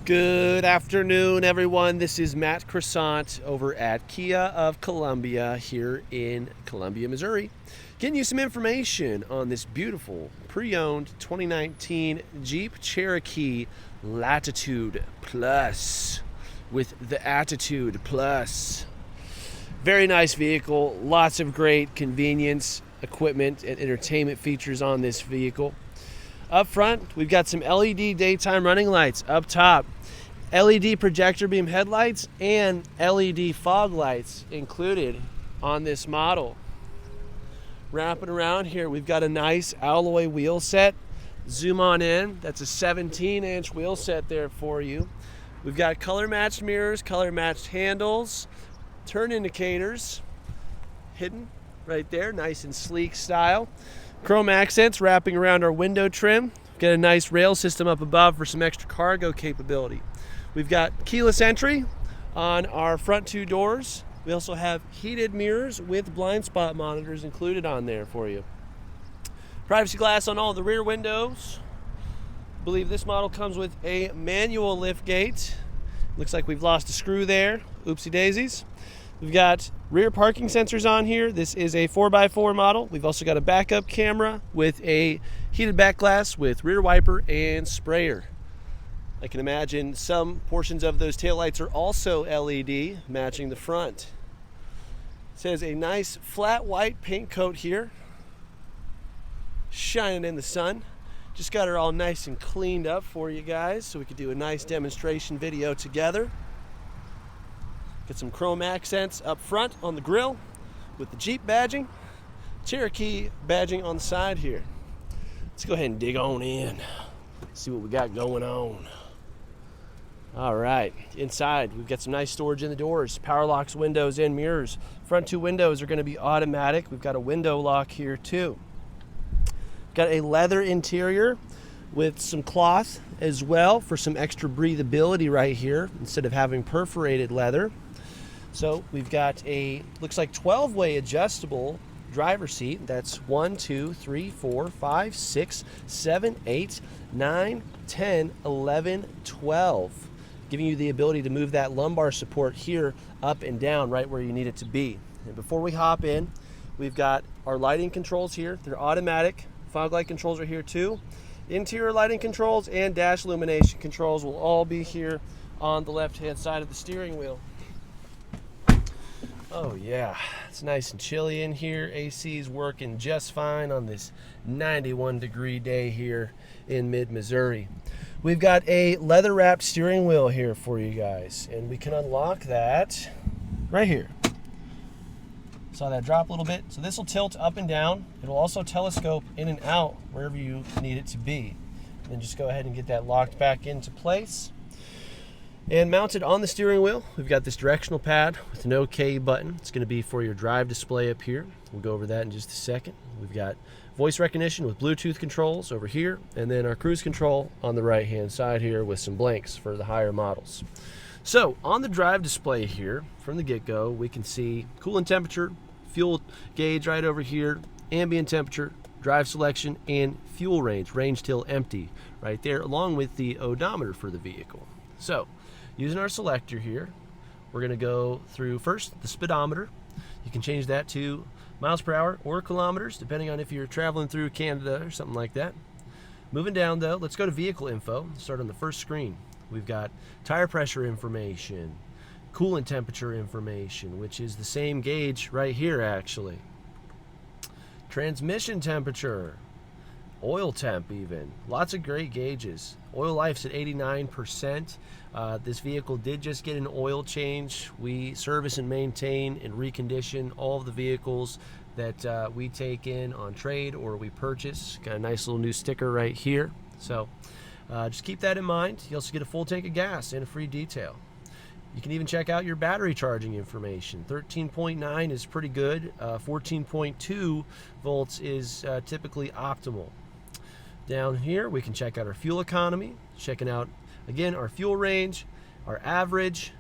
Good afternoon, everyone. This is Matt Croissant over at Kia of Columbia here in Columbia, Missouri. Getting you some information on this beautiful pre-owned 2019 Jeep Cherokee Latitude Plus with the Attitude Plus. Very nice vehicle, lots of great convenience, equipment, and entertainment features on this vehicle. Up front, we've got some LED daytime running lights up top, LED projector beam headlights, and LED fog lights included on this model. Wrapping around here, we've got a nice alloy wheel set. Zoom on in, that's a 17-inch wheel set there for you. We've got color-matched mirrors, color-matched handles, turn indicators hidden right there, nice and sleek style. Chrome accents wrapping around our window trim. Got a nice rail system up above for some extra cargo capability. We've got keyless entry on our front two doors. We also have heated mirrors with blind spot monitors included on there for you. Privacy glass on all the rear windows. I believe this model comes with a manual lift gate. Looks like we've lost a screw there. Oopsie daisies. We've got rear parking sensors on here. This is a 4x4 model. We've also got a backup camera with a heated back glass with rear wiper and sprayer. I can imagine some portions of those taillights are also LED, matching the front. It says a nice flat white paint coat here, shining in the sun. Just got her all nice and cleaned up for you guys so we could do a nice demonstration video together. Get some chrome accents up front on the grille with the Jeep badging, Cherokee badging on the side here. Let's go ahead and dig on in, see what we got going on. All right, inside we've got some nice storage in the doors, power locks, windows, and mirrors. Front two windows are going to be automatic. We've got a window lock here too. Got a leather interior with some cloth as well for some extra breathability right here instead of having perforated leather. So we've got a, looks like 12-way adjustable driver's seat. That's 1, 2, 3, 4, 5, 6, 7, 8, 9, 10, 11, 12. Giving you the ability to move that lumbar support here up and down right where you need it to be. And before we hop in, we've got our lighting controls here. They're automatic. Fog light controls are here too. Interior lighting controls and dash illumination controls will all be here on the left-hand side of the steering wheel. Oh yeah, it's nice and chilly in here. AC is working just fine on this 91-degree day here in mid-Missouri. We've got a leather-wrapped steering wheel here for you guys, and we can unlock that right here. Saw that drop a little bit. So this will tilt up and down. It'll also telescope in and out wherever you need it to be. And then just go ahead and get that locked back into place. And mounted on the steering wheel, we've got this directional pad with an OK button. It's going to be for your drive display up here. We'll go over that in just a second. We've got voice recognition with Bluetooth controls over here, and then our cruise control on the right-hand side here with some blanks for the higher models. So on the drive display here, from the get-go, we can see coolant temperature, fuel gauge right over here, ambient temperature, drive selection, and fuel range till empty right there, along with the odometer for the vehicle. So using our selector here, we're going to go through first the speedometer. You can change that to miles per hour or kilometers, depending on if you're traveling through Canada or something like that. Moving down though, let's go to vehicle info. Start on the first screen. We've got tire pressure information, coolant temperature information, which is the same gauge right here actually. Transmission temperature, oil temp even. Lots of great gauges. Oil life's at 89%. This vehicle did just get an oil change. We service and maintain and recondition all of the vehicles that we take in on trade or we purchase. Got a nice little new sticker right here. So just keep that in mind. You also get a full tank of gas and a free detail. You can even check out your battery charging information. 13.9 is pretty good. 14.2 volts is typically optimal. Down here we can check out our fuel economy, checking out again our fuel range, our average,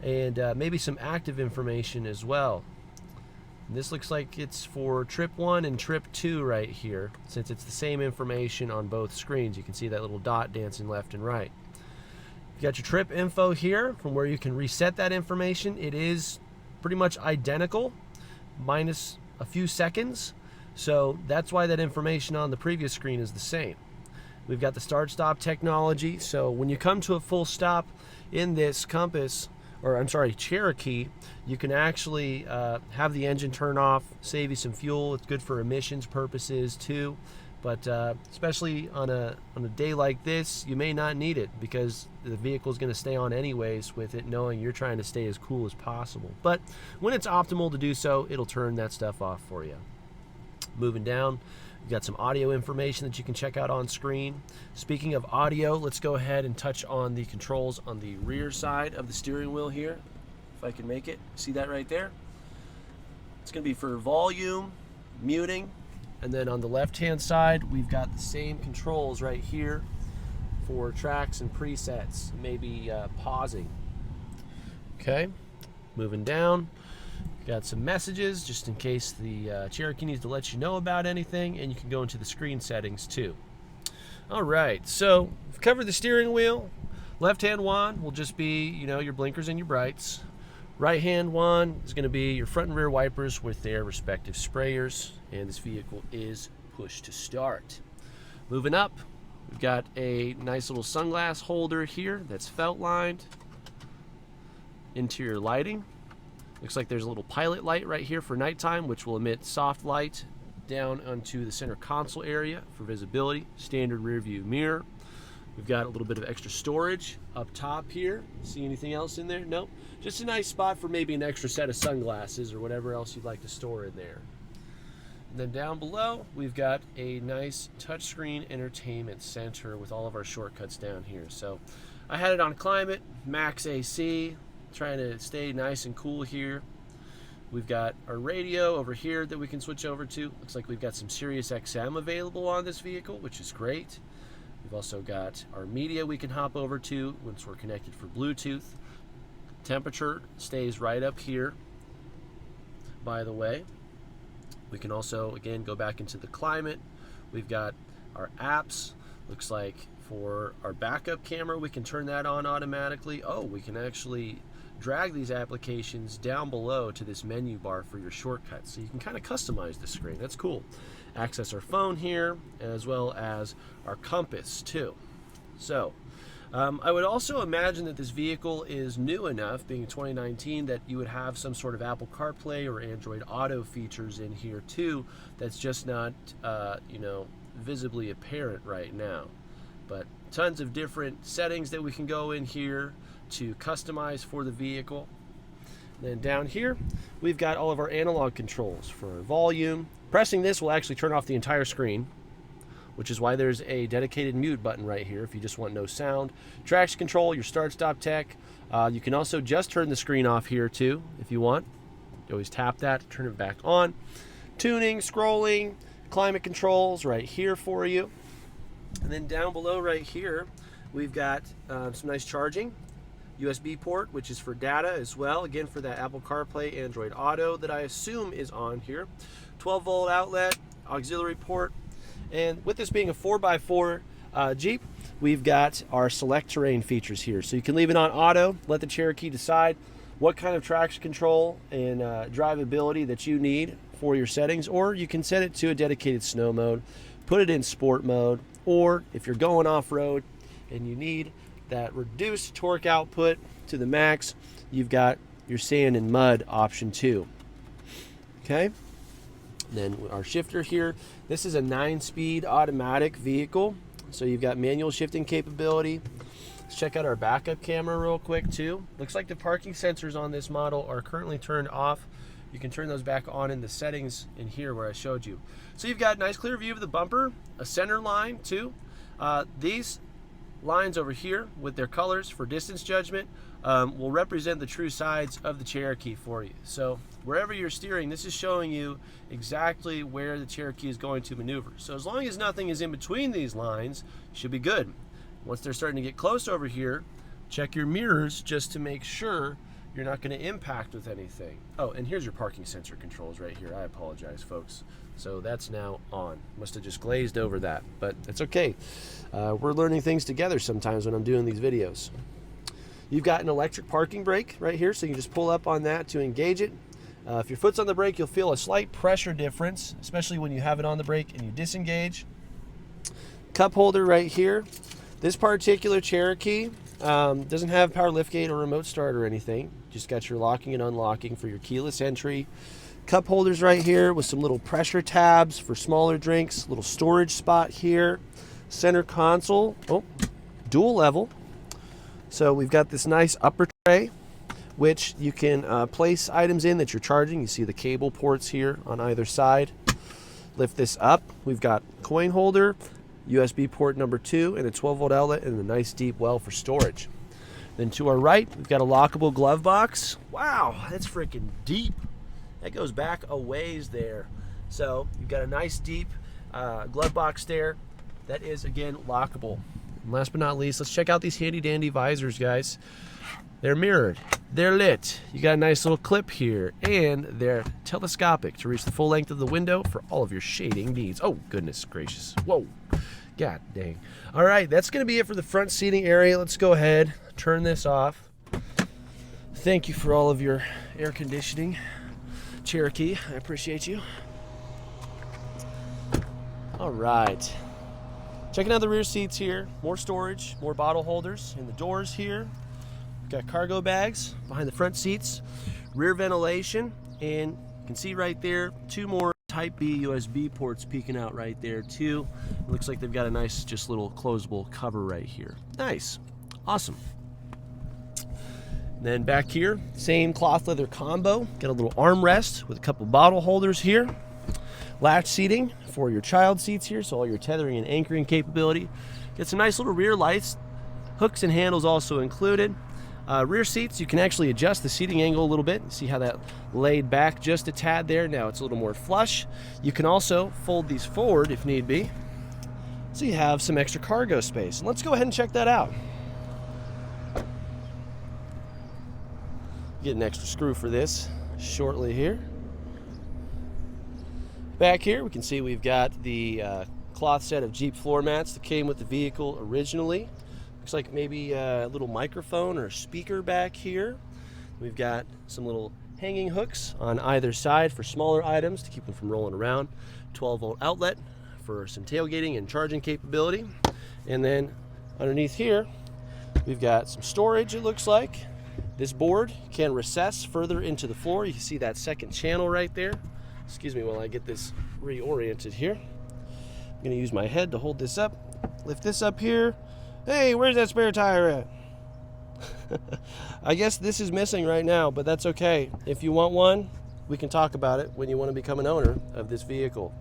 and maybe some active information as well. And this looks like it's for trip 1 and trip 2 right here, since it's the same information on both screens. You can see that little dot dancing left and right. got your trip info here from where you can reset that information. It is pretty much identical, minus a few seconds. So that's why that information on the previous screen is the same. We've got the start-stop technology. So when you come to a full stop in this Cherokee, you can actually have the engine turn off, save you some fuel. It's good for emissions purposes too. But especially on a day like this, you may not need it because the vehicle is going to stay on anyways with it knowing you're trying to stay as cool as possible. But when it's optimal to do so, it'll turn that stuff off for you. Moving down, we've got some audio information that you can check out on screen. Speaking of audio, let's go ahead and touch on the controls on the rear side of the steering wheel here. If I can make it. See that right there? It's going to be for volume, muting. And then on the left-hand side, we've got the same controls right here for tracks and presets, maybe pausing. Okay, moving down, got some messages just in case the Cherokee needs to let you know about anything, and you can go into the screen settings too. All right, so we've covered the steering wheel. Left-hand one will just be, your blinkers and your brights. Right-hand one is going to be your front and rear wipers with their respective sprayers, and this vehicle is push to start. Moving up, we've got a nice little sunglass holder here that's felt lined. Interior lighting. Looks like there's a little pilot light right here for nighttime, which will emit soft light down onto the center console area for visibility. Standard rear view mirror. We've got a little bit of extra storage up top here. See anything else in there? Nope. Just a nice spot for maybe an extra set of sunglasses or whatever else you'd like to store in there. And then down below, we've got a nice touchscreen entertainment center with all of our shortcuts down here. So I had it on climate, max AC, trying to stay nice and cool here. We've got our radio over here that we can switch over to. Looks like we've got some Sirius XM available on this vehicle, which is great. We've also got our media we can hop over to once we're connected for Bluetooth. Temperature stays right up here, by the way. We can also, again, go back into the climate. We've got our apps. Looks like for our backup camera, we can turn that on automatically. Oh, we can actually drag these applications down below to this menu bar for your shortcuts. So you can kind of customize the screen. That's cool. Access our phone here, as well as our compass too. So I would also imagine that this vehicle is new enough, being 2019, that you would have some sort of Apple CarPlay or Android Auto features in here too. That's just not visibly apparent right now. But tons of different settings that we can go in here to customize for the vehicle. Then down here, we've got all of our analog controls for volume. Pressing this will actually turn off the entire screen, which is why there's a dedicated mute button right here if you just want no sound. Traction control, your start-stop tech. You can also just turn the screen off here too if you want. You always tap that to turn it back on. Tuning, scrolling, climate controls right here for you. And then down below right here, we've got some nice charging. USB port, which is for data as well, again for that Apple CarPlay, Android Auto that I assume is on here. 12-volt outlet, auxiliary port, and with this being a 4x4 Jeep, we've got our select terrain features here. So you can leave it on auto, let the Cherokee decide what kind of traction control and drivability that you need for your settings, or you can set it to a dedicated snow mode, put it in sport mode, or if you're going off-road and you need that reduced torque output to the max, you've got your sand and mud option too. Okay, then our shifter here, this is a 9-speed automatic vehicle, so you've got manual shifting capability. Let's check out our backup camera real quick too. Looks like the parking sensors on this model are currently turned off. You can turn those back on in the settings in here where I showed you. So you've got a nice clear view of the bumper, a center line too. These lines over here with their colors for distance judgment will represent the true sides of the Cherokee for you. So wherever you're steering, this is showing you exactly where the Cherokee is going to maneuver. So as long as nothing is in between these lines, you should be good. Once they're starting to get close over here, check your mirrors just to make sure you're not going to impact with anything. Oh, and here's your parking sensor controls right here. I apologize, folks. So that's now on. Must have just glazed over that, but it's okay. We're learning things together sometimes when I'm doing these videos. You've got an electric parking brake right here, so you can just pull up on that to engage it. If your foot's on the brake, you'll feel a slight pressure difference, especially when you have it on the brake and you disengage. Cup holder right here. This particular Cherokee doesn't have power liftgate or remote start or anything. Just got your locking and unlocking for your keyless entry. Cup holders right here with some little pressure tabs for smaller drinks. Little storage spot here. Center console. Oh, dual level. So we've got this nice upper tray, which you can place items in that you're charging. You see the cable ports here on either side. Lift this up. We've got coin holder, USB port number 2, and a 12-volt outlet, and a nice deep well for storage. Then to our right, we've got a lockable glove box. Wow, that's freaking deep. That goes back a ways there. So you've got a nice deep glove box there that is, again, lockable. And last but not least, let's check out these handy dandy visors, guys. They're mirrored, they're lit. You got a nice little clip here, and they're telescopic to reach the full length of the window for all of your shading needs. Oh, goodness gracious. Whoa. God dang. All right, that's going to be it for the front seating area. Let's go ahead, turn this off. Thank you for all of your air conditioning, Cherokee. I appreciate you. All right. Checking out the rear seats here. More storage, more bottle holders in the doors here. Got cargo bags behind the front seats, rear ventilation, and you can see right there 2 more Type B USB ports peeking out right there too. It looks like they've got a nice just little closable cover right here. Nice. Awesome. And then back here, same cloth leather combo. Got a little armrest with a couple bottle holders here. Latch seating for your child seats here, so all your tethering and anchoring capability. Get some nice little rear lights. Hooks and handles also included. Rear seats, you can actually adjust the seating angle a little bit. See how that laid back just a tad there? Now it's a little more flush. You can also fold these forward if need be, so you have some extra cargo space. Let's go ahead and check that out. Get an extra screw for this shortly here. Back here we can see we've got the cloth set of Jeep floor mats that came with the vehicle originally. Looks like maybe a little microphone or speaker back here. We've got some little hanging hooks on either side for smaller items to keep them from rolling around. 12-volt outlet for some tailgating and charging capability. And then underneath here, we've got some storage, it looks like. This board can recess further into the floor. You can see that second channel right there. Excuse me while I get this reoriented here. I'm gonna use my head to hold this up. Lift this up here. Hey, where's that spare tire at? I guess this is missing right now, but that's okay. If you want one, we can talk about it when you want to become an owner of this vehicle.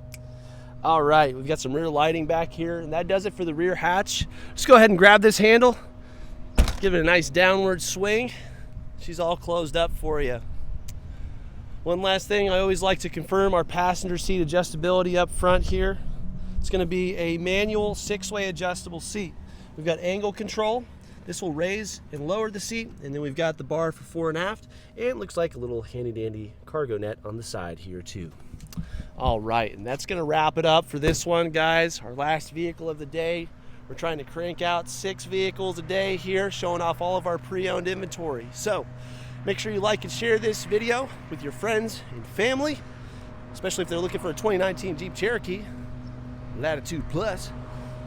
All right, we've got some rear lighting back here, and that does it for the rear hatch. Just go ahead and grab this handle, give it a nice downward swing. She's all closed up for you. One last thing, I always like to confirm our passenger seat adjustability up front here. It's going to be a manual 6-way adjustable seat. We've got angle control. This will raise and lower the seat, and then we've got the bar for fore and aft, and it looks like a little handy dandy cargo net on the side here too. All right, and that's gonna wrap it up for this one, guys. Our last vehicle of the day. We're trying to crank out 6 vehicles a day here, showing off all of our pre-owned inventory. So make sure you like and share this video with your friends and family, especially if they're looking for a 2019 Jeep Cherokee Latitude Plus.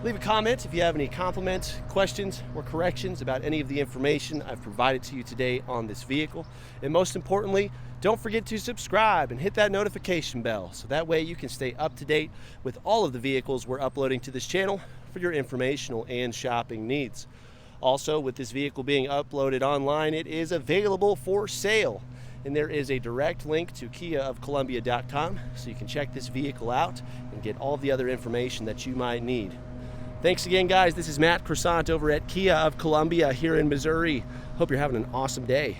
Leave a comment if you have any comments, questions, or corrections about any of the information I've provided to you today on this vehicle. And most importantly, don't forget to subscribe and hit that notification bell so that way you can stay up to date with all of the vehicles we're uploading to this channel for your informational and shopping needs. Also, with this vehicle being uploaded online, it is available for sale. And there is a direct link to KiaofColumbia.com so you can check this vehicle out and get all the other information that you might need. Thanks again, guys. This is Matt Croissant over at Kia of Columbia here in Missouri. Hope you're having an awesome day.